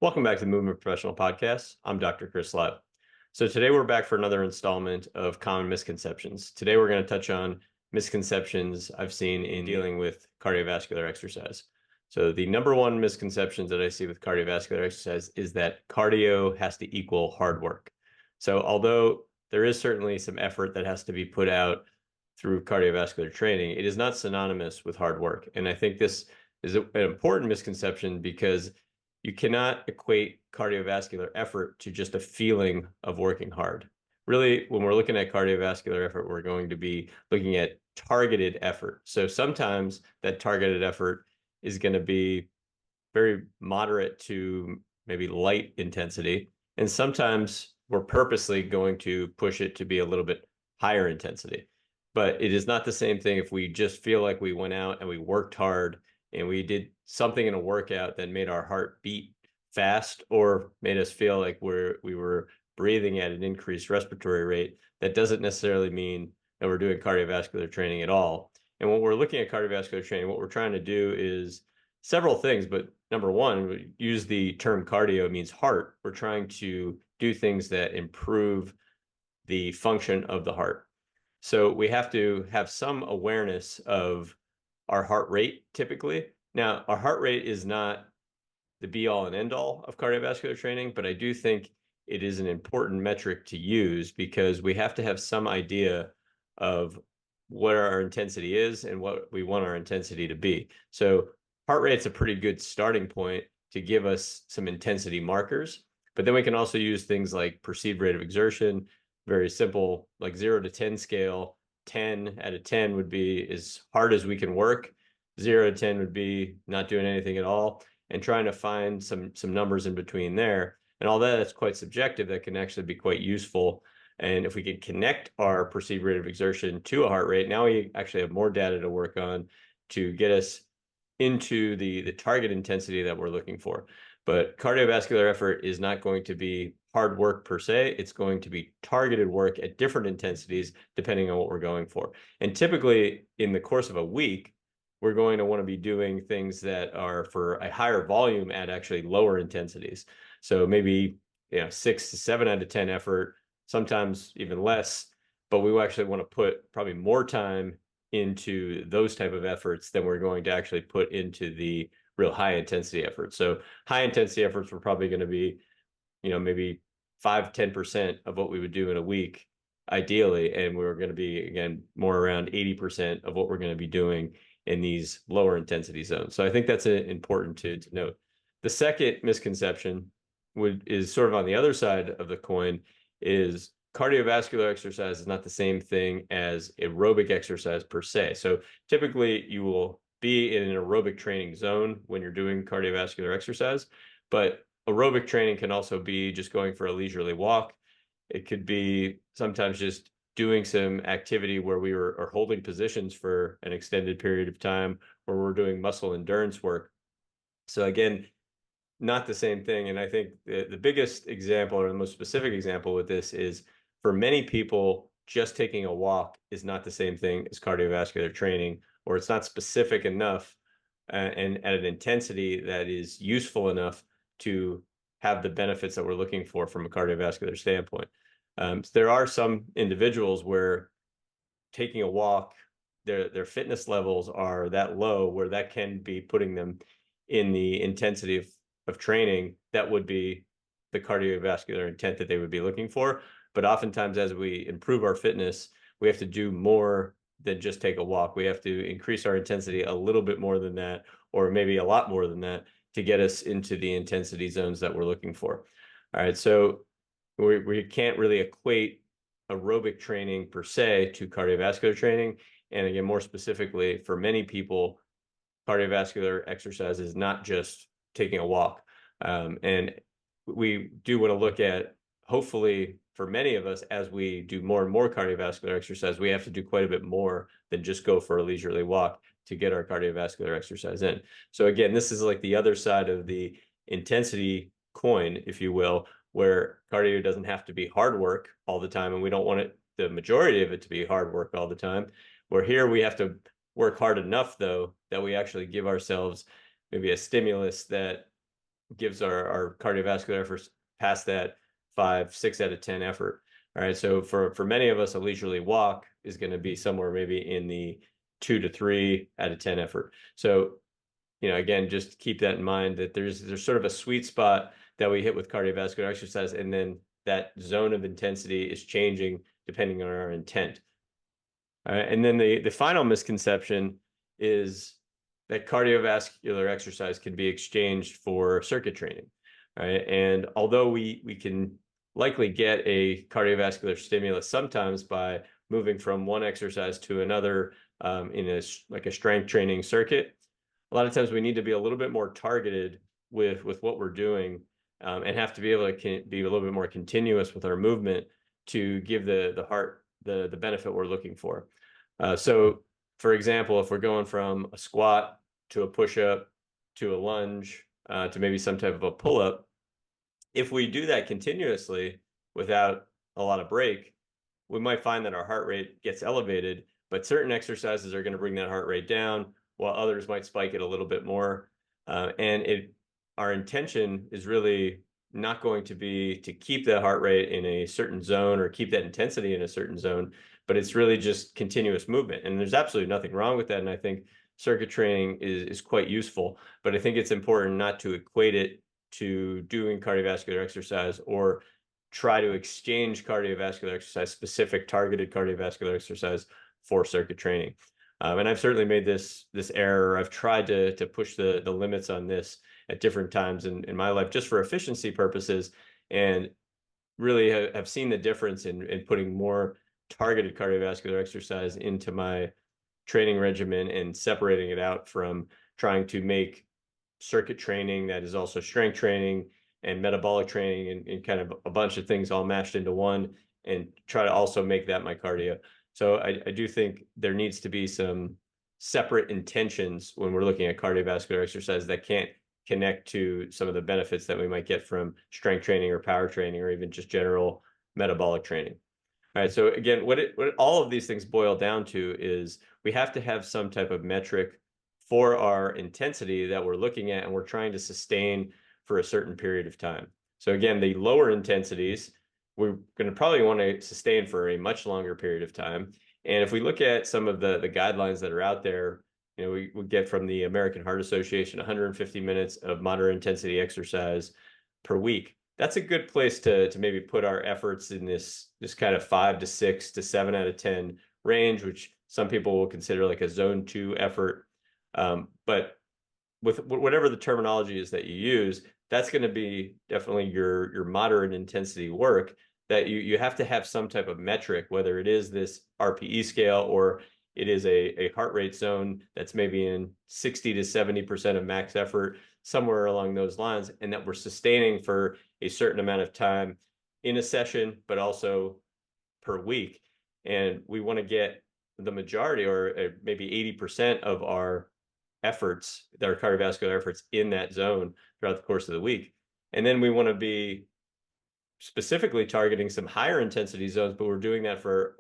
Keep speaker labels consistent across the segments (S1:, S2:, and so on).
S1: Welcome back to the Movement Professional Podcast. I'm Dr. Chris Lott. So today we're back for another installment of common misconceptions. Today we're going to touch on misconceptions I've seen in dealing with cardiovascular exercise. So the number one misconceptions that I see with cardiovascular exercise is that cardio has to equal hard work. So although there is certainly some effort that has to be put out through cardiovascular training, it is not synonymous with hard work. And I think this is an important misconception because you cannot equate cardiovascular effort to just a feeling of working hard. Really, when we're looking at cardiovascular effort, we're going to be looking at targeted effort. So sometimes that targeted effort is going to be very moderate to maybe light intensity. And sometimes we're purposely going to push it to be a little bit higher intensity. But it is not the same thing if we just feel like we went out and we worked hard and we did something in a workout that made our heart beat fast or made us feel like we were breathing at an increased respiratory rate. That doesn't necessarily mean that we're doing cardiovascular training at all. And when we're looking at cardiovascular training, what we're trying to do is several things, but number one, we use the term cardio means heart. We're trying to do things that improve the function of the heart. So we have to have some awareness of our heart rate typically. Now, our heart rate is not the be all and end all of cardiovascular training, but I do think it is an important metric to use because we have to have some idea of what our intensity is and what we want our intensity to be. So heart rate's a pretty good starting point to give us some intensity markers, but then we can also use things like perceived rate of exertion, very simple, like 0 to 10 scale. 10 out of 10 would be as hard as we can work. 0 to 10 would be not doing anything at all, and trying to find some numbers in between there. And all that's quite subjective. That can actually be quite useful. And if we can connect our perceived rate of exertion to a heart rate, now we actually have more data to work on to get us into the target intensity that we're looking for. But cardiovascular effort is not going to be hard work per se. It's going to be targeted work at different intensities depending on what we're going for. And typically in the course of a week, we're going to want to be doing things that are for a higher volume at actually lower intensities. So maybe 6 to 7 out of 10 effort, sometimes even less, but we actually want to put probably more time into those type of efforts than we're going to actually put into the real high intensity efforts. So high intensity efforts were probably going to be, maybe 5-10% of what we would do in a week, ideally. And we're going to be, again, more around 80% of what we're going to be doing in these lower intensity zones. So I think that's important to note. The second misconception is sort of on the other side of the coin is cardiovascular exercise is not the same thing as aerobic exercise per se. So typically you will be in an aerobic training zone when you're doing cardiovascular exercise, but aerobic training can also be just going for a leisurely walk. It could be sometimes just doing some activity where we are holding positions for an extended period of time, where we're doing muscle endurance work. So again, not the same thing. And I think the biggest example or the most specific example with this is for many people, just taking a walk is not the same thing as cardiovascular training, or it's not specific enough and at an intensity that is useful enough to have the benefits that we're looking for from a cardiovascular standpoint. There are some individuals where taking a walk, their fitness levels are that low where that can be putting them in the intensity of training that would be the cardiovascular intent that they would be looking for. But oftentimes, as we improve our fitness, we have to do more than just take a walk. We have to increase our intensity a little bit more than that, or maybe a lot more than that, to get us into the intensity zones that we're looking for. All right, so we can't really equate aerobic training per se to cardiovascular training. And again, more specifically, for many people, cardiovascular exercise is not just taking a walk. And we do want to look at, hopefully, for many of us, as we do more and more cardiovascular exercise, we have to do quite a bit more than just go for a leisurely walk to get our cardiovascular exercise in. So again, this is like the other side of the intensity coin, if you will, where cardio doesn't have to be hard work all the time, and we don't want it, the majority of it, to be hard work all the time. Where here we have to work hard enough, though, that we actually give ourselves maybe a stimulus that gives our cardiovascular efforts past that 5, 6 out of 10 effort. All right, so for many of us, a leisurely walk is going to be somewhere maybe in the 2 to 3 out of 10 effort. So, again, just keep that in mind, that there's sort of a sweet spot that we hit with cardiovascular exercise, and then that zone of intensity is changing depending on our intent. All right, and then the final misconception is that cardiovascular exercise can be exchanged for circuit training. All right, and although we can likely get a cardiovascular stimulus sometimes by moving from one exercise to another in a strength training circuit, a lot of times we need to be a little bit more targeted with what we're doing, and have to be able to be a little bit more continuous with our movement to give the heart the benefit we're looking for. So, for example, if we're going from a squat to a push-up to a lunge to maybe some type of a pull-up, if we do that continuously without a lot of break, we might find that our heart rate gets elevated, but certain exercises are going to bring that heart rate down, while others might spike it a little bit more. And our intention is really not going to be to keep that heart rate in a certain zone or keep that intensity in a certain zone, but it's really just continuous movement. And there's absolutely nothing wrong with that. And I think circuit training is quite useful, but I think it's important not to equate it to doing cardiovascular exercise or try to exchange cardiovascular exercise, specific targeted cardiovascular exercise, for circuit training. And I've certainly made this error. I've tried to push the limits on this at different times in my life just for efficiency purposes, and really have seen the difference in putting more targeted cardiovascular exercise into my training regimen and separating it out from trying to make circuit training that is also strength training and metabolic training and kind of a bunch of things all mashed into one, and try to also make that my cardio. So I do think there needs to be some separate intentions when we're looking at cardiovascular exercise that can't connect to some of the benefits that we might get from strength training or power training or even just general metabolic training. All right, so again, what all of these things boil down to is we have to have some type of metric for our intensity that we're looking at and we're trying to sustain for a certain period of time. So again, the lower intensities, we're going to probably want to sustain for a much longer period of time. And if we look at some of the guidelines that are out there, we get from the American Heart Association 150 minutes of moderate intensity exercise per week. That's a good place to maybe put our efforts in this kind of 5 to 6 to 7 out of 10 range, which some people will consider like a zone 2 effort. But with whatever the terminology is that you use, that's going to be definitely your moderate intensity work, that you have to have some type of metric, whether it is this RPE scale or it is a heart rate zone that's maybe in 60 to 70% of max effort, somewhere along those lines, and that we're sustaining for a certain amount of time in a session, but also per week. And we want to get the majority, or maybe 80% of our efforts, our cardiovascular efforts, in that zone throughout the course of the week. And then we want to be specifically targeting some higher intensity zones, but we're doing that for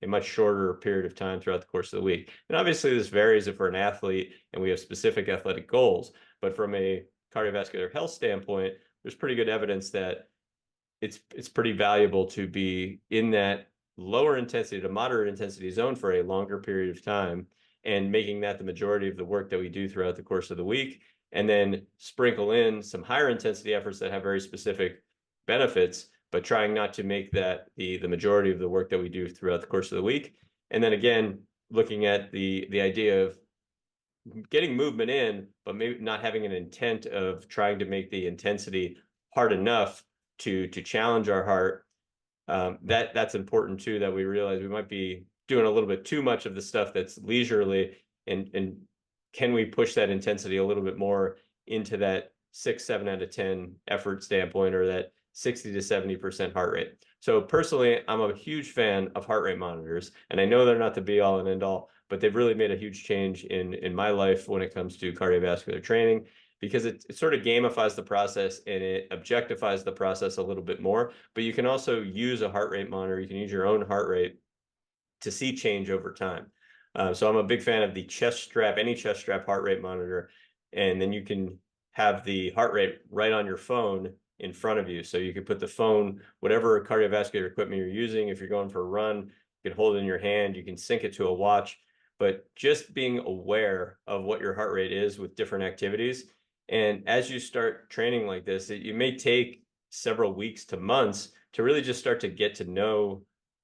S1: a much shorter period of time throughout the course of the week. And obviously this varies if we're an athlete and we have specific athletic goals, but from a cardiovascular health standpoint, there's pretty good evidence that it's pretty valuable to be in that lower intensity to moderate intensity zone for a longer period of time, and making that the majority of the work that we do throughout the course of the week, and then sprinkle in some higher intensity efforts that have very specific benefits, but trying not to make that the majority of the work that we do throughout the course of the week. And then again, looking at the idea of getting movement in, but maybe not having an intent of trying to make the intensity hard enough to challenge our heart. That's important too, that we realize we might be doing a little bit too much of the stuff that's leisurely, and can we push that intensity a little bit more into that 6, 7 out of 10 effort standpoint, or that 60 to 70% heart rate. So personally, I'm a huge fan of heart rate monitors, and I know they're not the be all and end all, but they've really made a huge change in my life when it comes to cardiovascular training, because it sort of gamifies the process and it objectifies the process a little bit more. But you can also use a heart rate monitor. You can use your own heart rate to see change over time. So I'm a big fan of the chest strap, any chest strap heart rate monitor. And then you can have the heart rate right on your phone in front of you. So you could put the phone, whatever cardiovascular equipment you're using, if you're going for a run, you can hold it in your hand, you can sync it to a watch, but just being aware of what your heart rate is with different activities. And as you start training like this, it may take several weeks to months to really just start to get to know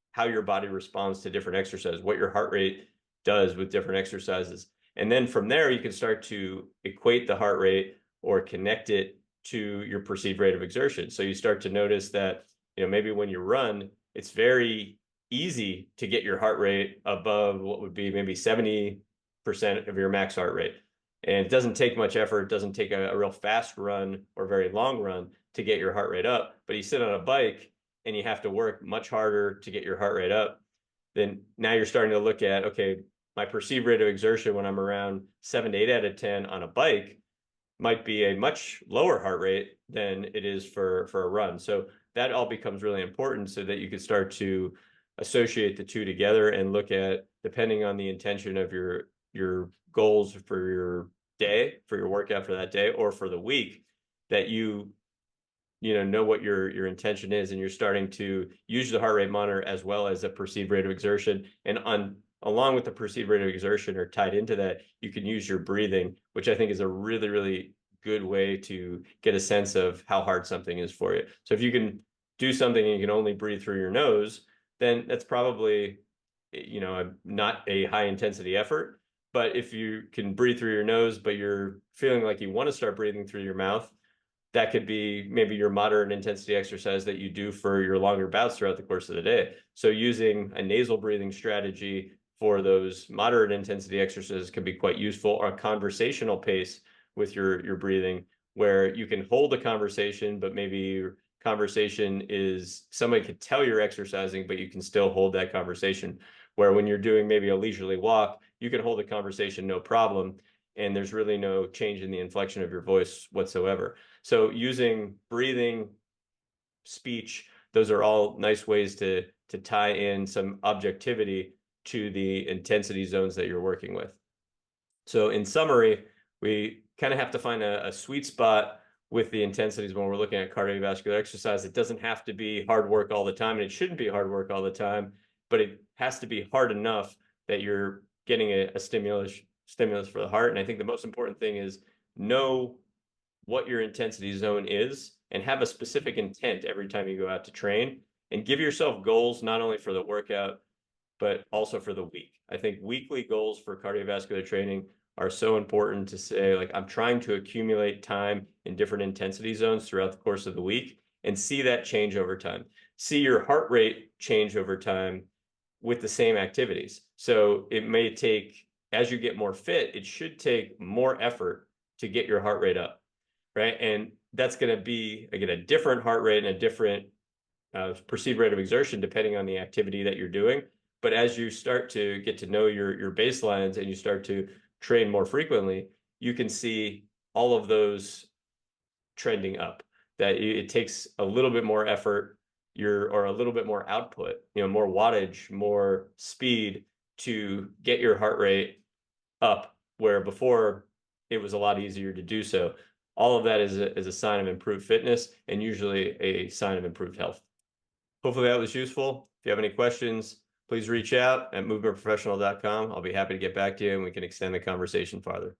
S1: how your body responds to different exercises, what your heart rate does with different exercises. And then from there, you can start to equate the heart rate or connect it to your perceived rate of exertion. So you start to notice that, maybe when you run, it's very easy to get your heart rate above what would be maybe 70% of your max heart rate. And it doesn't take much effort. It doesn't take a real fast run or very long run to get your heart rate up. But you sit on a bike and you have to work much harder to get your heart rate up. Then now you're starting to look at, okay, my perceived rate of exertion when I'm around 7 to 8 out of 10 on a bike might be a much lower heart rate than it is for a run. So that all becomes really important so that you can start to associate the two together and look at, depending on the intention of your goals for your day, for your workout for that day or for the week, that you know what your intention is, and you're starting to use the heart rate monitor as well as a perceived rate of exertion. And along with the perceived rate of exertion, or tied into that, you can use your breathing, which I think is a really, really good way to get a sense of how hard something is for you. So if you can do something and you can only breathe through your nose, then that's probably not a high intensity effort. But if you can breathe through your nose, but you're feeling like you want to start breathing through your mouth, that could be maybe your moderate intensity exercise that you do for your longer bouts throughout the course of the day. So using a nasal breathing strategy for those moderate intensity exercises can be quite useful, or a conversational pace with your breathing, where you can hold a conversation, but maybe your conversation is, somebody could tell you're exercising, but you can still hold that conversation. Where when you're doing maybe a leisurely walk, you can hold a conversation no problem, and there's really no change in the inflection of your voice whatsoever. So using breathing, speech, those are all nice ways to tie in some objectivity to the intensity zones that you're working with. So in summary, we kind of have to find a sweet spot with the intensities when we're looking at cardiovascular exercise. It doesn't have to be hard work all the time, and it shouldn't be hard work all the time, but it has to be hard enough that you're getting a stimulus for the heart. And I think the most important thing is know what your intensity zone is and have a specific intent every time you go out to train, and give yourself goals, not only for the workout, but also for the week. I think weekly goals for cardiovascular training are so important, to say, like, I'm trying to accumulate time in different intensity zones throughout the course of the week, and see that change over time. See your heart rate change over time with the same activities. So it may take, as you get more fit, it should take more effort to get your heart rate up, right? And that's going to be, again, a different heart rate and a different perceived rate of exertion depending on the activity that you're doing. But as you start to get to know your baselines and you start to train more frequently, you can see all of those trending up. That it takes a little bit more effort, or a little bit more output, more wattage, more speed, to get your heart rate up, where before it was a lot easier to do so. All of that is a sign of improved fitness, and usually a sign of improved health. Hopefully that was useful. If you have any questions, please reach out at movementprofessional.com. I'll be happy to get back to you, and we can extend the conversation farther.